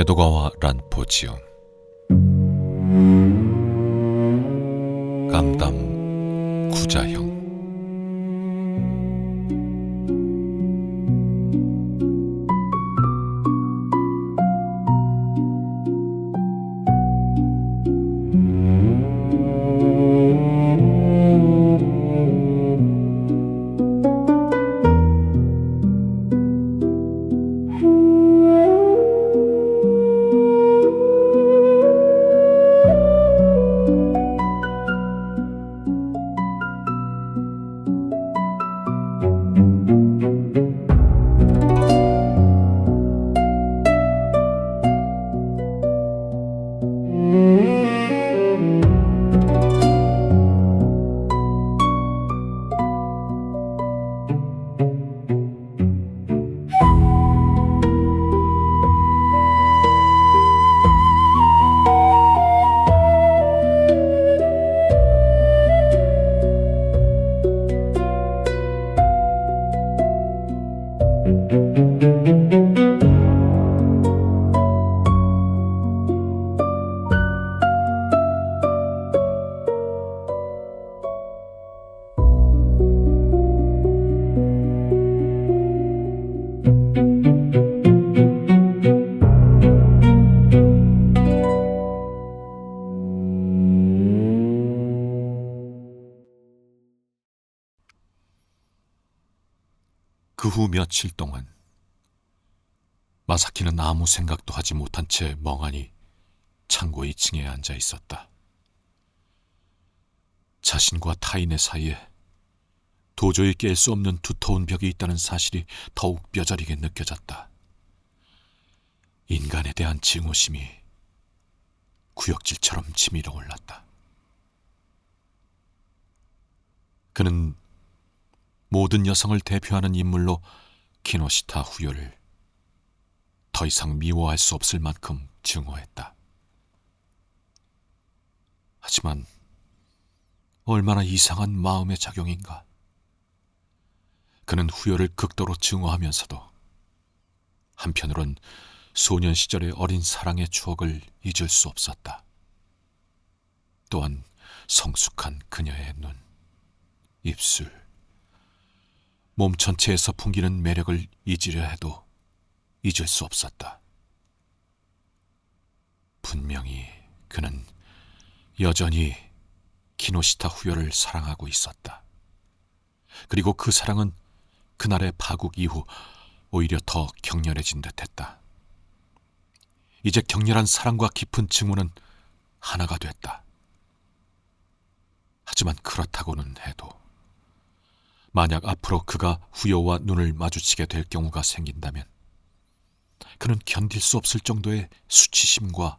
에도가와 란포지온 강담 구자형. 그 후 며칠 동안 마사키는 아무 생각도 하지 못한 채 멍하니 창고 2층에 앉아 있었다. 자신과 타인의 사이에 도저히 깰 수 없는 두터운 벽이 있다는 사실이 더욱 뼈저리게 느껴졌다. 인간에 대한 증오심이 구역질처럼 치밀어 올랐다. 그는 모든 여성을 대표하는 인물로 키노시타 후요를 더 이상 미워할 수 없을 만큼 증오했다. 하지만 얼마나 이상한 마음의 작용인가. 그는 후요를 극도로 증오하면서도 한편으론 소년 시절의 어린 사랑의 추억을 잊을 수 없었다. 또한 성숙한 그녀의 눈, 입술, 몸 전체에서 풍기는 매력을 잊으려 해도 잊을 수 없었다. 분명히 그는 여전히 키노시타 후요를 사랑하고 있었다. 그리고 그 사랑은 그날의 파국 이후 오히려 더 격렬해진 듯했다. 이제 격렬한 사랑과 깊은 증오는 하나가 됐다. 하지만 그렇다고는 해도 만약 앞으로 그가 후요와 눈을 마주치게 될 경우가 생긴다면 그는 견딜 수 없을 정도의 수치심과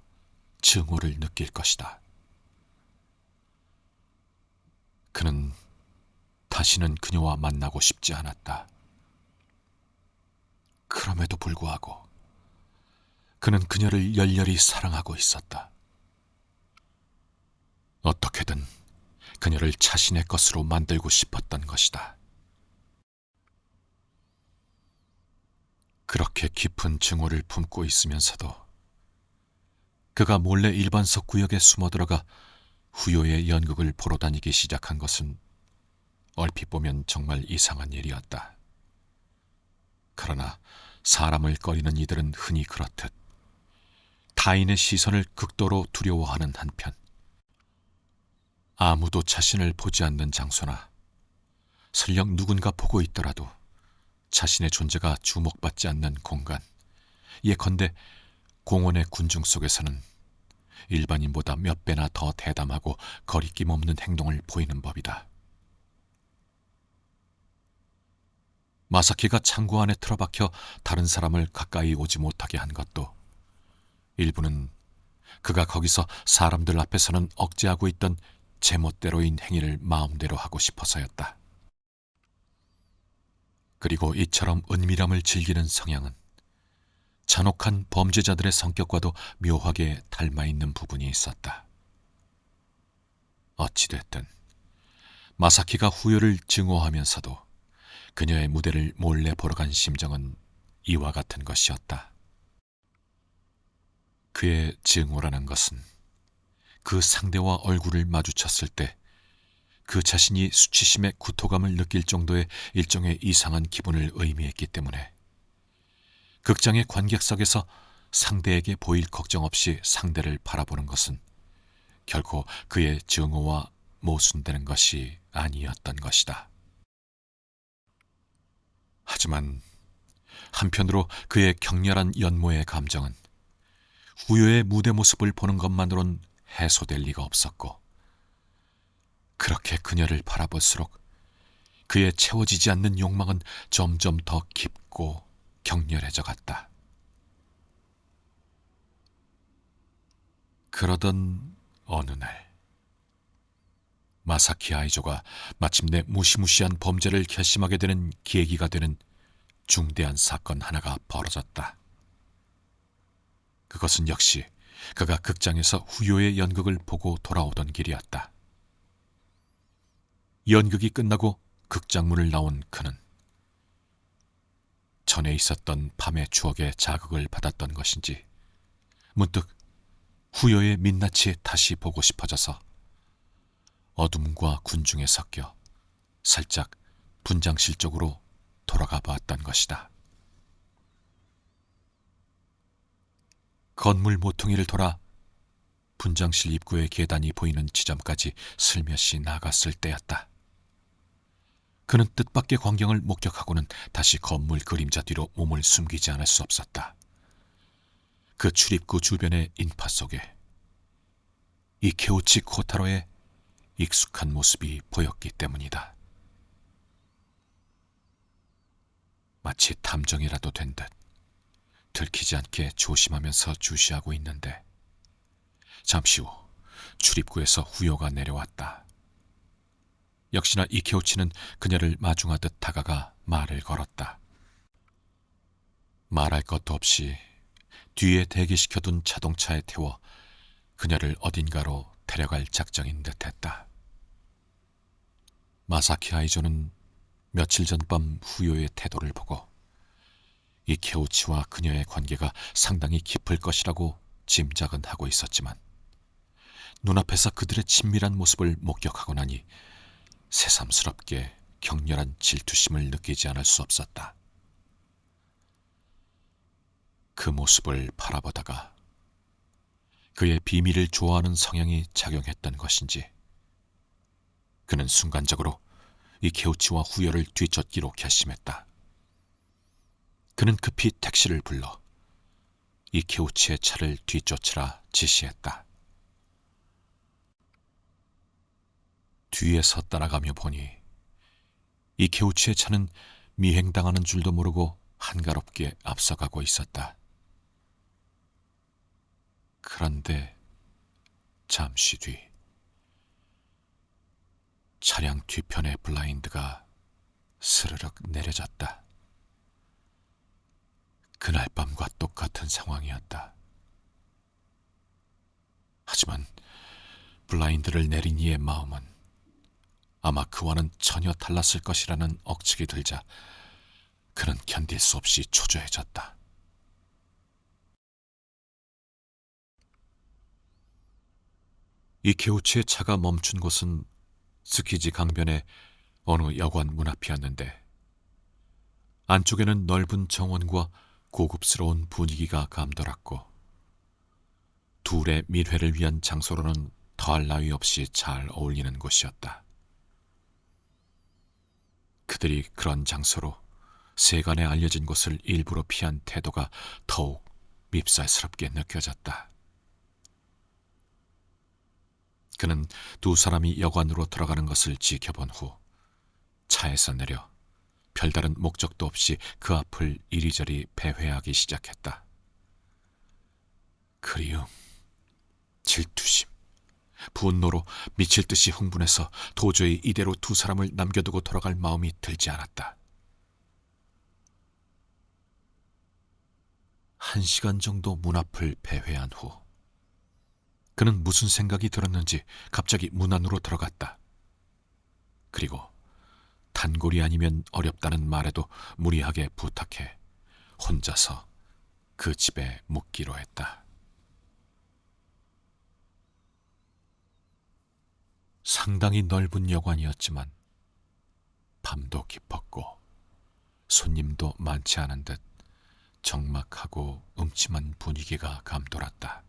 증오를 느낄 것이다. 그는 다시는 그녀와 만나고 싶지 않았다. 그럼에도 불구하고 그는 그녀를 열렬히 사랑하고 있었다. 어떻게든 그녀를 자신의 것으로 만들고 싶었던 것이다. 그렇게 깊은 증오를 품고 있으면서도 그가 몰래 일반석 구역에 숨어들어가 후요의 연극을 보러 다니기 시작한 것은 얼핏 보면 정말 이상한 일이었다. 그러나 사람을 꺼리는 이들은 흔히 그렇듯 타인의 시선을 극도로 두려워하는 한편 아무도 자신을 보지 않는 장소나 설령 누군가 보고 있더라도 자신의 존재가 주목받지 않는 공간, 예컨대 공원의 군중 속에서는 일반인보다 몇 배나 더 대담하고 거리낌 없는 행동을 보이는 법이다. 마사키가 창고 안에 틀어박혀 다른 사람을 가까이 오지 못하게 한 것도 일부는 그가 거기서 사람들 앞에서는 억제하고 있던 제멋대로인 행위를 마음대로 하고 싶어서였다. 그리고 이처럼 은밀함을 즐기는 성향은 잔혹한 범죄자들의 성격과도 묘하게 닮아있는 부분이 있었다. 어찌됐든 마사키가 후요를 증오하면서도 그녀의 무대를 몰래 보러 간 심정은 이와 같은 것이었다. 그의 증오라는 것은 그 상대와 얼굴을 마주쳤을 때 그 자신이 수치심의 구토감을 느낄 정도의 일종의 이상한 기분을 의미했기 때문에 극장의 관객석에서 상대에게 보일 걱정 없이 상대를 바라보는 것은 결코 그의 증오와 모순되는 것이 아니었던 것이다. 하지만 한편으로 그의 격렬한 연모의 감정은 후요의 무대 모습을 보는 것만으론 해소될 리가 없었고, 그렇게 그녀를 바라볼수록 그의 채워지지 않는 욕망은 점점 더 깊고 격렬해져 갔다. 그러던 어느 날, 마사키 아이조가 마침내 무시무시한 범죄를 결심하게 되는 계기가 되는 중대한 사건 하나가 벌어졌다. 그것은 역시 그가 극장에서 후요의 연극을 보고 돌아오던 길이었다. 연극이 끝나고 극장문을 나온 그는 전에 있었던 밤의 추억에 자극을 받았던 것인지 문득 후요의 민낯이 다시 보고 싶어져서 어둠과 군중에 섞여 살짝 분장실 쪽으로 돌아가 보았던 것이다. 건물 모퉁이를 돌아 분장실 입구의 계단이 보이는 지점까지 슬며시 나갔을 때였다. 그는 뜻밖의 광경을 목격하고는 다시 건물 그림자 뒤로 몸을 숨기지 않을 수 없었다. 그 출입구 주변의 인파 속에 이케우치 코타로의 익숙한 모습이 보였기 때문이다. 마치 탐정이라도 된 듯 들키지 않게 조심하면서 주시하고 있는데 잠시 후 출입구에서 후요가 내려왔다. 역시나 이케우치는 그녀를 마중하듯 다가가 말을 걸었다. 말할 것도 없이 뒤에 대기시켜둔 자동차에 태워 그녀를 어딘가로 데려갈 작정인 듯했다. 마사키 아이조는 며칠 전 밤 후요의 태도를 보고 이케우치와 그녀의 관계가 상당히 깊을 것이라고 짐작은 하고 있었지만 눈앞에서 그들의 친밀한 모습을 목격하고 나니 새삼스럽게 격렬한 질투심을 느끼지 않을 수 없었다. 그 모습을 바라보다가 그의 비밀을 좋아하는 성향이 작용했던 것인지 그는 순간적으로 이케우치와 후요를 뒤쫓기로 결심했다. 그는 급히 택시를 불러 이케우치의 차를 뒤쫓으라 지시했다. 뒤에서 따라가며 보니 이케우치의 차는 미행당하는 줄도 모르고 한가롭게 앞서가고 있었다. 그런데 잠시 뒤 차량 뒤편의 블라인드가 스르륵 내려졌다. 그날 밤과 똑같은 상황이었다. 하지만 블라인드를 내린 이의 마음은 아마 그와는 전혀 달랐을 것이라는 억측이 들자 그는 견딜 수 없이 초조해졌다. 이케우치의 차가 멈춘 곳은 스키지 강변의 어느 여관 문 앞이었는데 안쪽에는 넓은 정원과 고급스러운 분위기가 감돌았고 둘의 밀회를 위한 장소로는 더할 나위 없이 잘 어울리는 곳이었다. 그들이 그런 장소로 세간에 알려진 곳을 일부러 피한 태도가 더욱 밉살스럽게 느껴졌다. 그는 두 사람이 여관으로 들어가는 것을 지켜본 후 차에서 내려 별다른 목적도 없이 그 앞을 이리저리 배회하기 시작했다. 그리움, 질투심, 분노로 미칠 듯이 흥분해서 도저히 이대로 두 사람을 남겨두고 돌아갈 마음이 들지 않았다. 1시간 정도 문 앞을 배회한 후 그는 무슨 생각이 들었는지 갑자기 문 안으로 들어갔다. 그리고 단골이 아니면 어렵다는 말에도 무리하게 부탁해 혼자서 그 집에 묵기로 했다. 상당히 넓은 여관이었지만 밤도 깊었고 손님도 많지 않은 듯 적막하고 음침한 분위기가 감돌았다.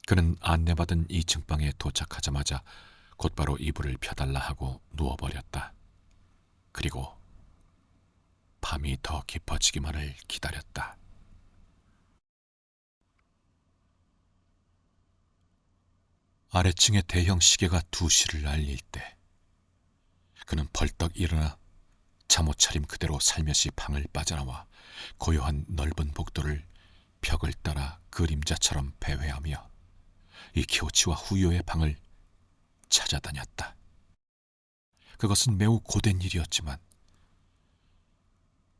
그는 안내받은 2층 방에 도착하자마자 곧바로 이불을 펴달라 하고 누워버렸다. 그리고 밤이 더 깊어지기만을 기다렸다. 아래층의 대형 시계가 2시를 알릴 때 그는 벌떡 일어나 잠옷 차림 그대로 살며시 방을 빠져나와 고요한 넓은 복도를 벽을 따라 그림자처럼 배회하며 이키오치와 후요의 방을 찾아다녔다. 그것은 매우 고된 일이었지만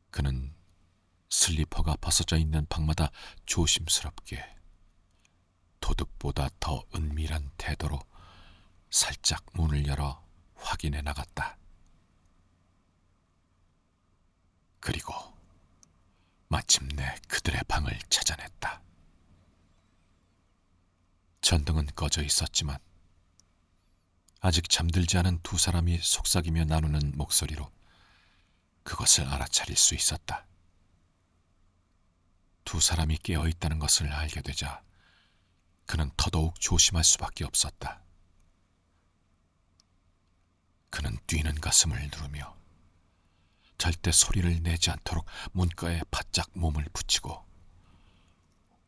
그는 슬리퍼가 벗어져 있는 방마다 조심스럽게 도둑보다 더 은밀한 태도로 살짝 문을 열어 확인해 나갔다. 그리고 마침내 그들의 방을 찾아냈다. 전등은 꺼져 있었지만 아직 잠들지 않은 2사람이 속삭이며 나누는 목소리로 그것을 알아차릴 수 있었다. 2사람이 깨어있다는 것을 알게 되자 그는 더더욱 조심할 수밖에 없었다. 그는 뛰는 가슴을 누르며 절대 소리를 내지 않도록 문가에 바짝 몸을 붙이고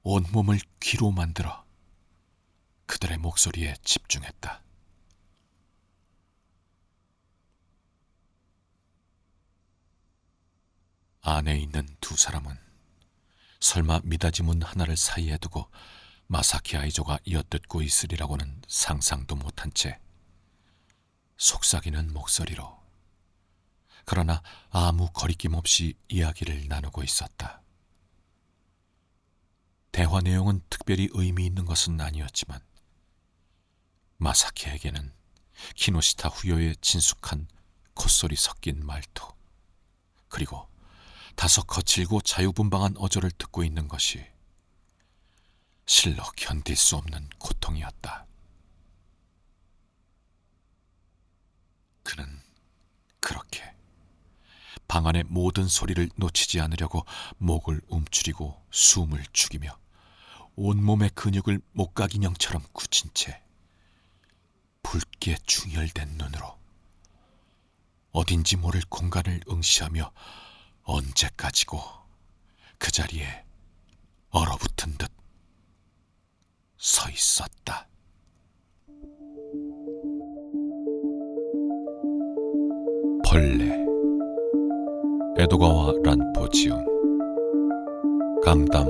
온몸을 귀로 만들어 그들의 목소리에 집중했다. 안에 있는 2사람은 설마 미닫이 문 하나를 사이에 두고 마사키 아이조가 엿듣고 있으리라고는 상상도 못한 채 속삭이는 목소리로 그러나 아무 거리낌 없이 이야기를 나누고 있었다. 대화 내용은 특별히 의미 있는 것은 아니었지만 마사키에게는 키노시타 후요의 친숙한 콧소리 섞인 말투 그리고 다소 거칠고 자유분방한 어조를 듣고 있는 것이 실로 견딜 수 없는 고통이었다. 그는 그렇게 방 안의 모든 소리를 놓치지 않으려고 목을 움츠리고 숨을 죽이며 온몸의 근육을 목각인형처럼 굳힌 채 붉게 충혈된 눈으로 어딘지 모를 공간을 응시하며 언제까지고 그 자리에 얼어붙은 듯 서 있었다. 벌레 에도가와 란포지온 강담